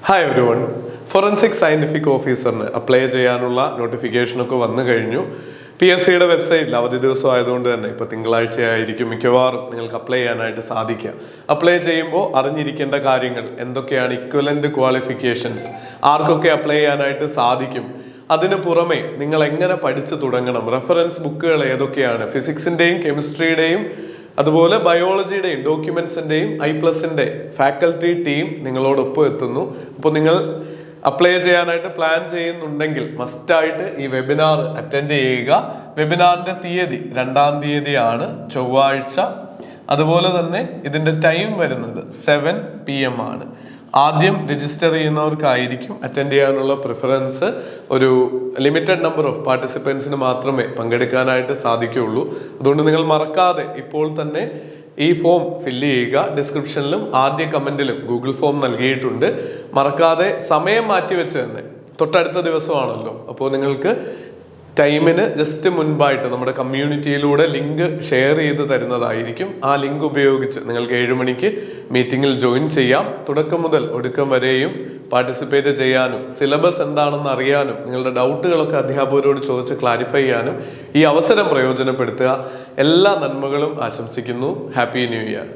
Hi everyone. Forensic scientific ഓഫീസറിന് apply ചെയ്യാനുള്ള നോട്ടിഫിക്കേഷനൊക്കെ വന്നു കഴിഞ്ഞു. PSCയുടെ വെബ്സൈറ്റിൽ അവധി ദിവസം ആയതുകൊണ്ട് തന്നെ ഇപ്പോൾ തിങ്കളാഴ്ചയായിരിക്കും മിക്കവാറും നിങ്ങൾക്ക് അപ്ലൈ ചെയ്യാനായിട്ട് സാധിക്കുക. അപ്ലൈ ചെയ്യുമ്പോൾ അറിഞ്ഞിരിക്കേണ്ട കാര്യങ്ങൾ എന്തൊക്കെയാണ്, ഇക്വലന്റ് ക്വാളിഫിക്കേഷൻസ് ആർക്കൊക്കെ അപ്ലൈ ചെയ്യാനായിട്ട് സാധിക്കും, അതിന് പുറമെ നിങ്ങൾ എങ്ങനെ പഠിച്ചു തുടങ്ങണം, റെഫറൻസ് ബുക്കുകൾ ഏതൊക്കെയാണ്, ഫിസിക്സിന്റെയും കെമിസ്ട്രിയുടെയും അതുപോലെ ബയോളജിയുടെയും ഡോക്യുമെന്റ്സിന്റെയും I+ന്റെ ഫാക്കൽറ്റി ടീം നിങ്ങളോടൊപ്പം എത്തുന്നു. അപ്പോൾ നിങ്ങൾ അപ്ലൈ ചെയ്യാനായിട്ട് പ്ലാൻ ചെയ്യുന്നുണ്ടെങ്കിൽ മസ്റ്റായിട്ട് ഈ വെബിനാർ അറ്റൻഡ് ചെയ്യുക. വെബിനാറിന്റെ തീയതി 2-ാം തീയതിയാണ്, ചൊവ്വാഴ്ച. അതുപോലെ തന്നെ ഇതിന്റെ ടൈം വരുന്നത് 7 PM ആണ്. ആദ്യം രജിസ്റ്റർ ചെയ്യുന്നവർക്കായിരിക്കും അറ്റൻഡ് ചെയ്യാനുള്ള പ്രിഫറൻസ്. ഒരു ലിമിറ്റഡ് നമ്പർ ഓഫ് പാർട്ടിസിപ്പൻസിന് മാത്രമേ പങ്കെടുക്കാനായിട്ട് സാധിക്കുകയുള്ളൂ. അതുകൊണ്ട് നിങ്ങൾ മറക്കാതെ ഇപ്പോൾ തന്നെ ഈ ഫോം ഫില്ല് ചെയ്യുക. ഡിസ്ക്രിപ്ഷനിലും ആദ്യ കമന്റിലും ഗൂഗിൾ ഫോം നൽകിയിട്ടുണ്ട്. മറക്കാതെ സമയം മാറ്റിവെച്ച് തന്നെ, തൊട്ടടുത്ത ദിവസമാണല്ലോ, അപ്പോൾ നിങ്ങൾക്ക് ടൈമിന് ജസ്റ്റ് മുൻപായിട്ട് നമ്മുടെ കമ്മ്യൂണിറ്റിയിലൂടെ ലിങ്ക് ഷെയർ ചെയ്ത് തരുന്നതായിരിക്കും. ആ ലിങ്ക് ഉപയോഗിച്ച് നിങ്ങൾക്ക് 7 മണിക്ക് മീറ്റിംഗിൽ ജോയിൻ ചെയ്യാം. തുടക്കം മുതൽ ഒടുക്കം വരെയും പാർട്ടിസിപ്പേറ്റ് ചെയ്യാനും സിലബസ് എന്താണെന്ന് അറിയാനും നിങ്ങളുടെ ഡൗട്ടുകളൊക്കെ അധ്യാപകരോട് ചോദിച്ച് ക്ലാരിഫൈ ചെയ്യാനും ഈ അവസരം പ്രയോജനപ്പെടുത്തുക. എല്ലാ നന്മകളും ആശംസിക്കുന്നു. Happy new year.